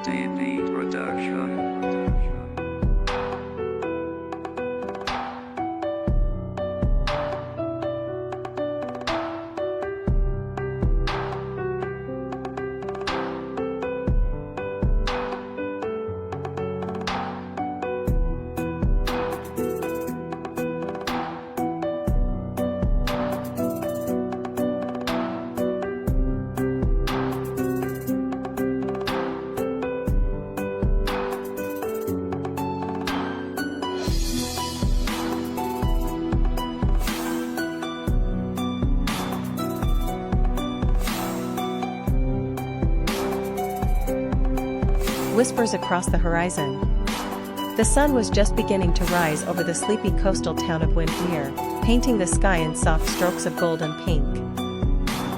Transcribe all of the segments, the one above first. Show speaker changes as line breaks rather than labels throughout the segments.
D&D production.
Whispers across the horizon. The sun was just beginning to rise over the sleepy coastal town of Windmere, painting the sky in soft strokes of gold and pink.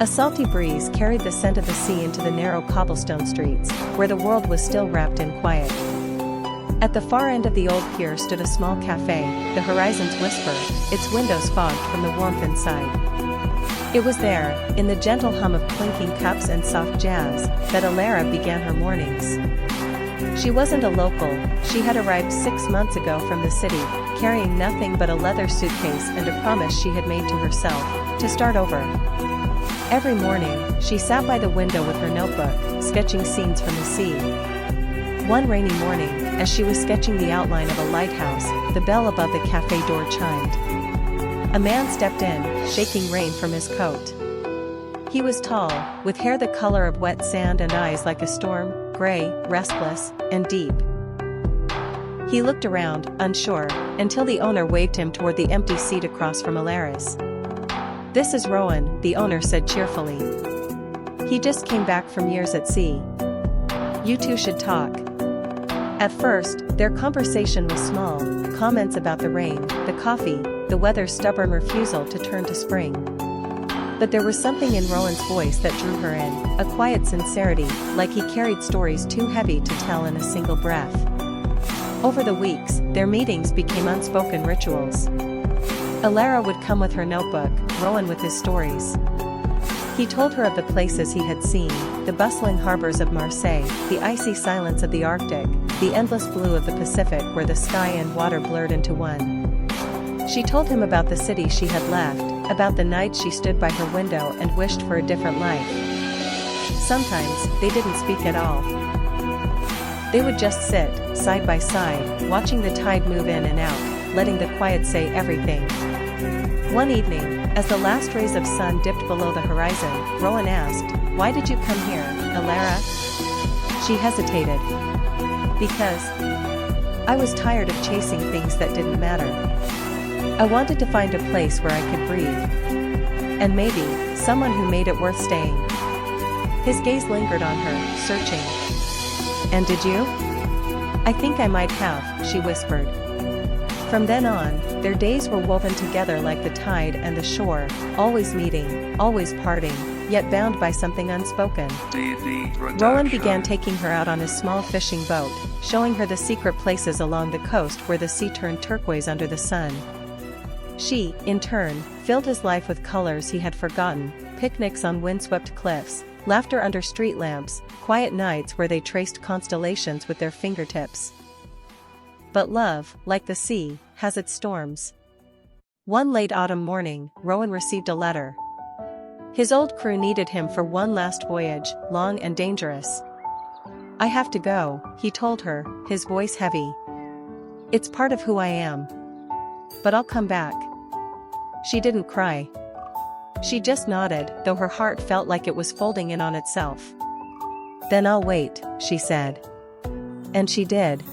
A salty breeze carried the scent of the sea into the narrow cobblestone streets, where the world was still wrapped in quiet. At the far end of the old pier stood a small cafe, the Horizon's Whisper, its windows fogged from the warmth inside. It was there, in the gentle hum of clinking cups and soft jazz, that Alara began her mornings. She wasn't a local, she had arrived 6 months ago from the city, carrying nothing but a leather suitcase and a promise she had made to herself, to start over. Every morning, she sat by the window with her notebook, sketching scenes from the sea. One rainy morning, as she was sketching the outline of a lighthouse, the bell above the cafe door chimed. A man stepped in, shaking rain from his coat. He was tall, with hair the color of wet sand and eyes like a storm, gray, restless, and deep. He looked around, unsure, until the owner waved him toward the empty seat across from Alara's. "This is Rowan," the owner said cheerfully. "He just came back from years at sea. You two should talk." At first, their conversation was small, comments about the rain, the coffee, the weather's stubborn refusal to turn to spring. But there was something in Rowan's voice that drew her in, a quiet sincerity, like he carried stories too heavy to tell in a single breath. Over the weeks, their meetings became unspoken rituals. Alara would come with her notebook, Rowan with his stories. He told her of the places he had seen, the bustling harbors of Marseille, the icy silence of the Arctic, the endless blue of the Pacific where the sky and water blurred into one. She told him about the city she had left, about the nights she stood by her window and wished for a different life. Sometimes, they didn't speak at all. They would just sit, side by side, watching the tide move in and out, letting the quiet say everything. One evening, as the last rays of sun dipped below the horizon, Rowan asked, "Why did you come here, Alara?" She hesitated. "Because I was tired of chasing things that didn't matter. I wanted to find a place where I could breathe. And maybe, someone who made it worth staying." His gaze lingered on her, searching. "And did you?" "I think I might have," she whispered. From then on, their days were woven together like the tide and the shore, always meeting, always parting, yet bound by something unspoken.
D&D production.
Rowan began taking her out on his small fishing boat, showing her the secret places along the coast where the sea turned turquoise under the sun. She, in turn, filled his life with colors he had forgotten, picnics on windswept cliffs, laughter under street lamps, quiet nights where they traced constellations with their fingertips. But love, like the sea, has its storms. One late autumn morning, Rowan received a letter. His old crew needed him for one last voyage, long and dangerous. "I have to go," he told her, his voice heavy. "It's part of who I am. But I'll come back." She didn't cry. She just nodded, though her heart felt like it was folding in on itself. "Then I'll wait," she said. And she did.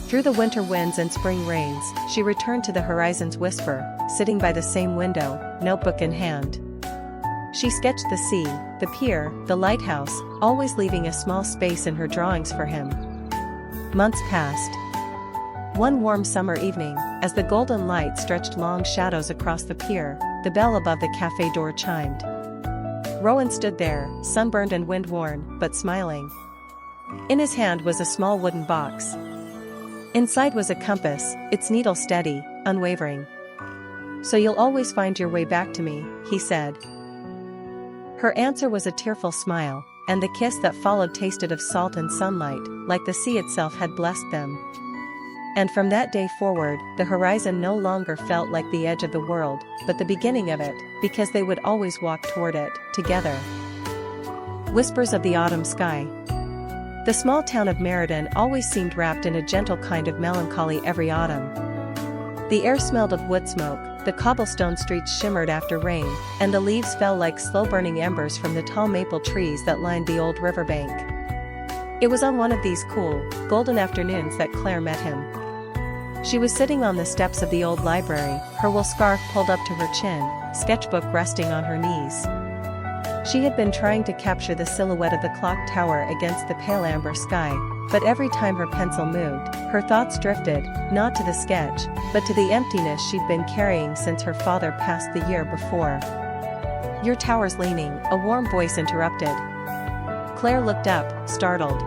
Through the winter winds and spring rains, she returned to the Horizon's Whisper, sitting by the same window, notebook in hand. She sketched the sea, the pier, the lighthouse, always leaving a small space in her drawings for him. Months passed. One warm summer evening, as the golden light stretched long shadows across the pier, the bell above the cafe door chimed. Rowan stood there, sunburned and wind-worn, but smiling. In his hand was a small wooden box. Inside was a compass, its needle steady, unwavering. "So you'll always find your way back to me," he said. Her answer was a tearful smile, and the kiss that followed tasted of salt and sunlight, like the sea itself had blessed them. And from that day forward, the horizon no longer felt like the edge of the world, but the beginning of it, because they would always walk toward it, together. Whispers of the autumn sky. The small town of Meriden always seemed wrapped in a gentle kind of melancholy every autumn. The air smelled of wood smoke, the cobblestone streets shimmered after rain, and the leaves fell like slow-burning embers from the tall maple trees that lined the old riverbank. It was on one of these cool, golden afternoons that Claire met him. She was sitting on the steps of the old library, her wool scarf pulled up to her chin, sketchbook resting on her knees. She had been trying to capture the silhouette of the clock tower against the pale amber sky, but every time her pencil moved, her thoughts drifted, not to the sketch, but to the emptiness she'd been carrying since her father passed the year before. "Your tower's leaning," a warm voice interrupted. Claire looked up, startled.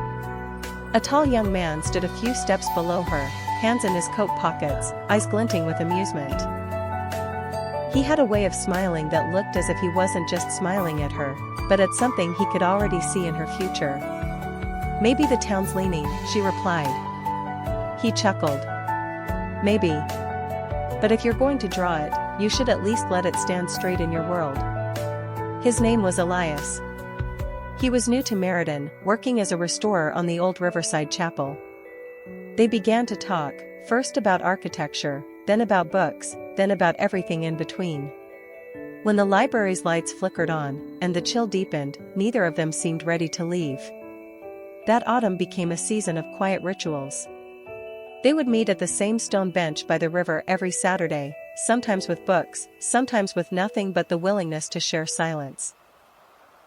A tall young man stood a few steps below her, hands in his coat pockets, eyes glinting with amusement. He had a way of smiling that looked as if he wasn't just smiling at her, but at something he could already see in her future. "Maybe the town's leaning," she replied. He chuckled. "Maybe. But if you're going to draw it, you should at least let it stand straight in your world." His name was Elias. He was new to Meriden, working as a restorer on the old Riverside Chapel. They began to talk, first about architecture, then about books, then about everything in between. When the library's lights flickered on, and the chill deepened, neither of them seemed ready to leave. That autumn became a season of quiet rituals. They would meet at the same stone bench by the river every Saturday, sometimes with books, sometimes with nothing but the willingness to share silence.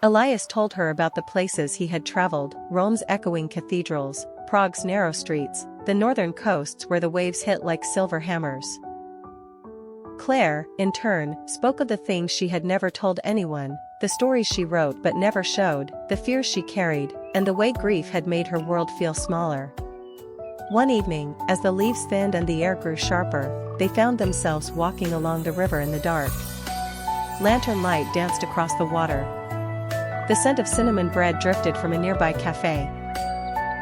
Elias told her about the places he had traveled, Rome's echoing cathedrals, Prague's narrow streets, the northern coasts where the waves hit like silver hammers. Claire, in turn, spoke of the things she had never told anyone, the stories she wrote but never showed, the fears she carried, and the way grief had made her world feel smaller. One evening, as the leaves thinned and the air grew sharper, they found themselves walking along the river in the dark. Lantern light danced across the water. The scent of cinnamon bread drifted from a nearby cafe.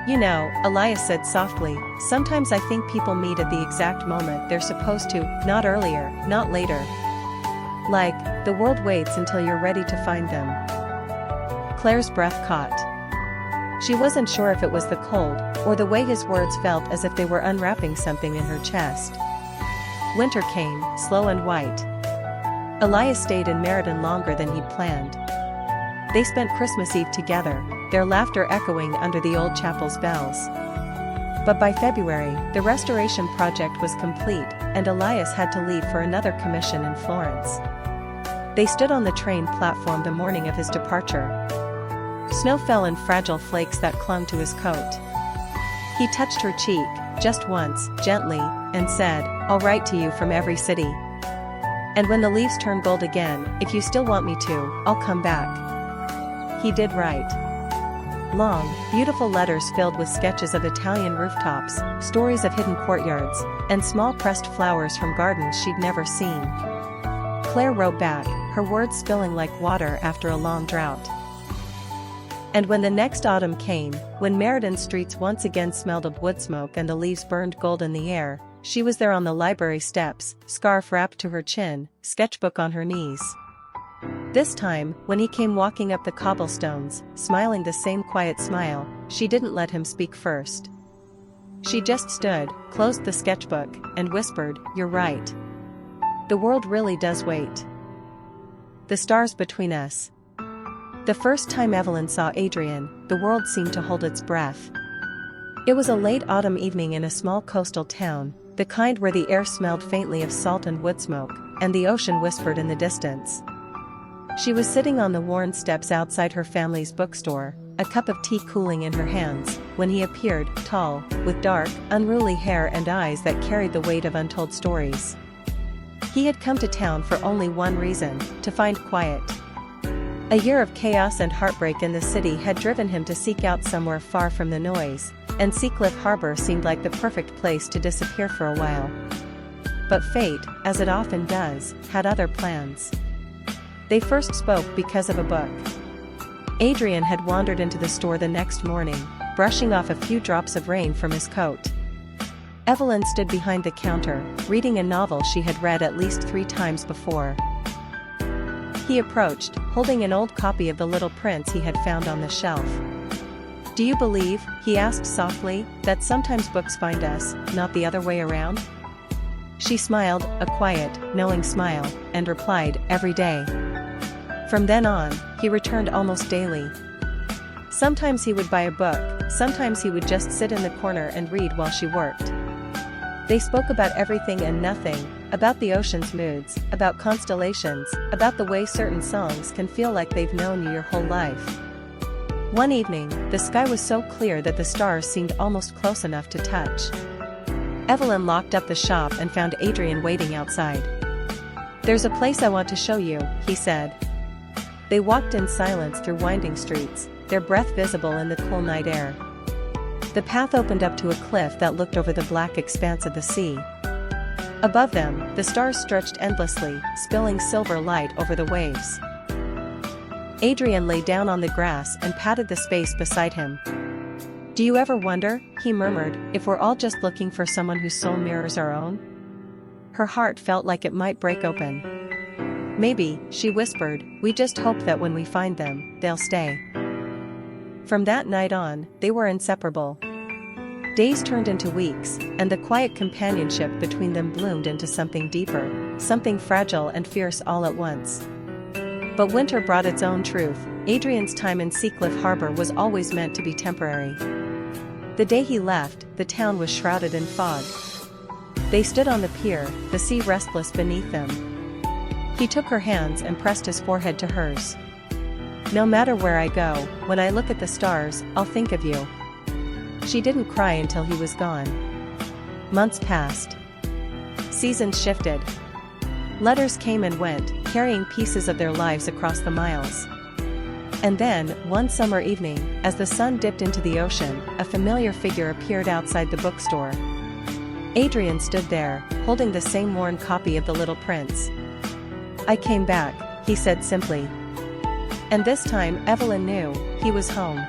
"You know," Elias said softly, "sometimes I think people meet at the exact moment they're supposed to, not earlier, not later. Like, the world waits until you're ready to find them." Claire's breath caught. She wasn't sure if it was the cold, or the way his words felt as if they were unwrapping something in her chest. Winter came, slow and white. Elias stayed in Meriden longer than he'd planned. They spent Christmas Eve together, their laughter echoing under the old chapel's bells. But by February, the restoration project was complete, and Elias had to leave for another commission in Florence. They stood on the train platform the morning of his departure. Snow fell in fragile flakes that clung to his coat. He touched her cheek, just once, gently, and said, "I'll write to you from every city. And when the leaves turn gold again, if you still want me to, I'll come back." He did write. Long, beautiful letters filled with sketches of Italian rooftops, stories of hidden courtyards, and small pressed flowers from gardens she'd never seen. Claire wrote back, her words spilling like water after a long drought. And when the next autumn came, when Meriden streets once again smelled of wood smoke and the leaves burned gold in the air, she was there on the library steps, scarf wrapped to her chin, sketchbook on her knees. This time, when he came walking up the cobblestones, smiling the same quiet smile, she didn't let him speak first. She just stood, closed the sketchbook, and whispered, "You're right. The world really does wait. The stars between us." The first time Evelyn saw Adrian, the world seemed to hold its breath. It was a late autumn evening in a small coastal town, the kind where the air smelled faintly of salt and wood smoke, and the ocean whispered in the distance. She was sitting on the worn steps outside her family's bookstore, a cup of tea cooling in her hands, when he appeared, tall, with dark, unruly hair and eyes that carried the weight of untold stories. He had come to town for only one reason: to find quiet. A year of chaos and heartbreak in the city had driven him to seek out somewhere far from the noise, and Seacliff Harbor seemed like the perfect place to disappear for a while. But fate, as it often does, had other plans. They first spoke because of a book. Adrian had wandered into the store the next morning, brushing off a few drops of rain from his coat. Evelyn stood behind the counter, reading a novel she had read at least 3 times before. He approached, holding an old copy of The Little Prince he had found on the shelf. "Do you believe," he asked softly, "that sometimes books find us, not the other way around?" She smiled, a quiet, knowing smile, and replied, "Every day." From then on, he returned almost daily. Sometimes he would buy a book, sometimes he would just sit in the corner and read while she worked. They spoke about everything and nothing, about the ocean's moods, about constellations, about the way certain songs can feel like they've known you your whole life. One evening, the sky was so clear that the stars seemed almost close enough to touch. Evelyn locked up the shop and found Adrian waiting outside. "There's a place I want to show you," he said. They walked in silence through winding streets, their breath visible in the cool night air. The path opened up to a cliff that looked over the black expanse of the sea. Above them, the stars stretched endlessly, spilling silver light over the waves. Adrian lay down on the grass and patted the space beside him. "Do you ever wonder," he murmured, "if we're all just looking for someone whose soul mirrors our own?" Her heart felt like it might break open. "Maybe," she whispered, "we just hope that when we find them, they'll stay." From that night on, they were inseparable. Days turned into weeks, and the quiet companionship between them bloomed into something deeper, something fragile and fierce all at once. But winter brought its own truth. Adrian's time in Seacliff Harbor was always meant to be temporary. The day he left, the town was shrouded in fog. They stood on the pier, the sea restless beneath them. He took her hands and pressed his forehead to hers. "No matter where I go, when I look at the stars, I'll think of you." She didn't cry until he was gone. Months passed. Seasons shifted. Letters came and went, carrying pieces of their lives across the miles. And then, one summer evening, as the sun dipped into the ocean, a familiar figure appeared outside the bookstore. Adrian stood there, holding the same worn copy of The Little Prince. "I came back," he said simply. And this time Evelyn knew, he was home.